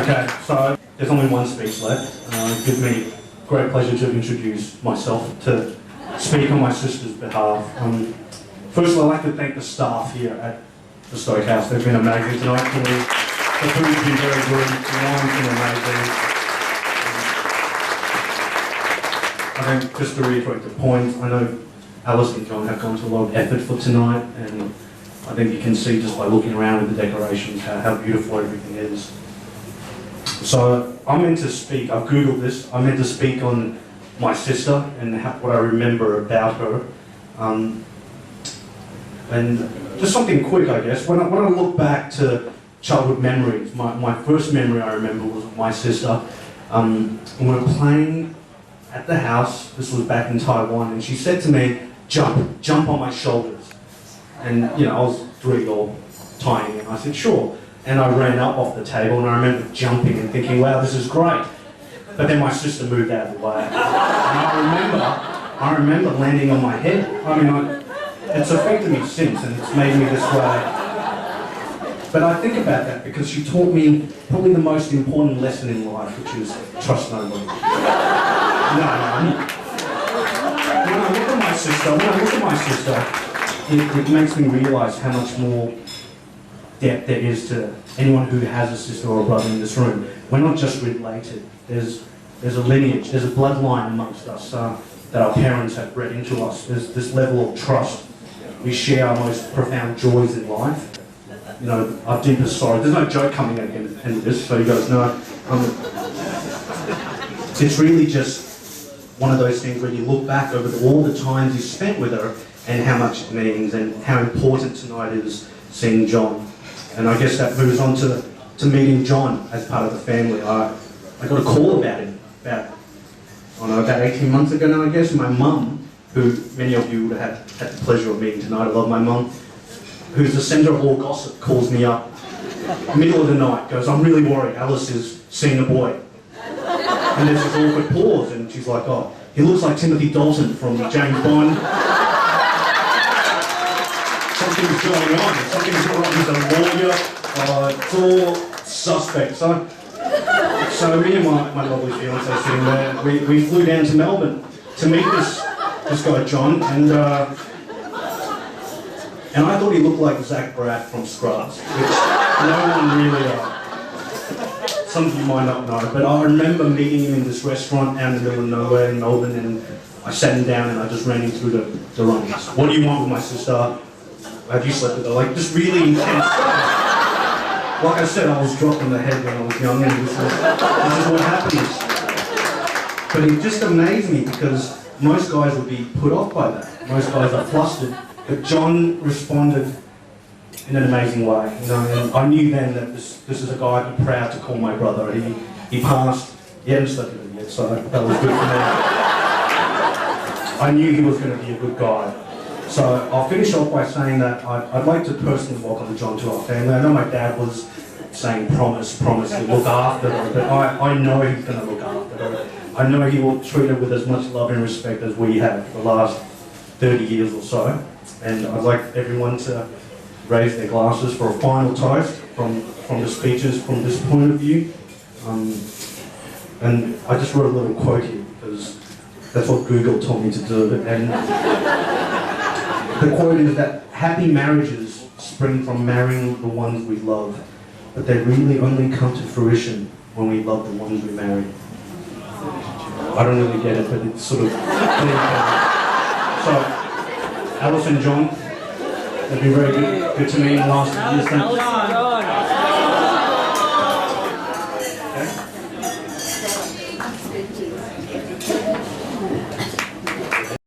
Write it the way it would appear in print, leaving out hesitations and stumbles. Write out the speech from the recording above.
Okay, so there's only one speech left. It gives me great pleasure to introduce myself to speak on my sister's behalf. Firstly, I'd like to thank the staff here at the Stoke House. They've been amazing tonight for me. The food's been very good, the wine's been amazing. I think just to reiterate the point, I know Alice and John have gone to a lot of effort for tonight, and I think you can see just by looking around at the decorations how beautiful everything is. So I'm meant to speak, I've googled this, I'm meant to speak on my sister and what I remember about her. And just something quick, I guess. When I look back to childhood memories, my first memory I remember was of my sister. We were playing at the house, this was back in Taiwan, and she said to me, jump on my shoulders. And you know, I was 3 or tiny, and I said, sure. And I ran up off the table, and I remember jumping and thinking, wow, this is great. But then my sister moved out of the way. And I remember landing on my head. I mean, it's affected me since, and it's made me this way. But I think about that because she taught me probably the most important lesson in life, which is trust nobody. No. When I look at my sister, it makes me realise how much more depth there is to anyone who has a sister or a brother in this room. We're not just related. There's a lineage, there's a bloodline amongst us that our parents have bred into us. There's this level of trust. We share our most profound joys in life. You know, our deepest sorrow. There's no joke coming at the end of this, so you guys know. It's really just one of those things where you look back over all the times you spent with her and how much it means and how important tonight is seeing John. And I guess that moves on to meeting John as part of the family. I got a call about him about 18 months ago now, I guess. My mum, who many of you would have had the pleasure of meeting tonight, I love my mum, who's the centre of all gossip, calls me up, middle of the night, goes, I'm really worried, Alice is seeing a boy. And there's this awkward pause, and she's like, oh, he looks like Timothy Dalton from James Bond. Something's going on, he's a lawyer, it's all suspect. So me and my lovely fiancé sitting there, we flew down to Melbourne to meet this guy John, and I thought he looked like Zach Braff from Scrubs, which no one really, some of you might not know, but I remember meeting him in this restaurant out in the middle of nowhere in Melbourne, and I sat him down and I just ran him through the rungs. What do you want with my sister? Have you slept with her? Like, just really intense stuff. Like I said, I was dropped on the head when I was young, and this is what happens. But it just amazed me because most guys would be put off by that. Most guys are flustered. But John responded in an amazing way. You know, and I knew then that this is a guy I'm proud to call my brother. He passed. He hadn't slept with him yet, so that was good for me. I knew he was going to be a good guy. So I'll finish off by saying that I'd like to personally welcome John to our family. I know my dad was saying promise to look after her, but I know he's going to look after her. I know he will treat her with as much love and respect as we have the last 30 years or so. And I'd like everyone to raise their glasses for a final toast from the speeches from this point of view. And I just wrote a little quote here because that's what Google told me to do. And the quote is that happy marriages spring from marrying the ones we love, but they really only come to fruition when we love the ones we marry. I don't really get it, but it's sort of clear. So, Alice and John, they've been very good to me in the last few years.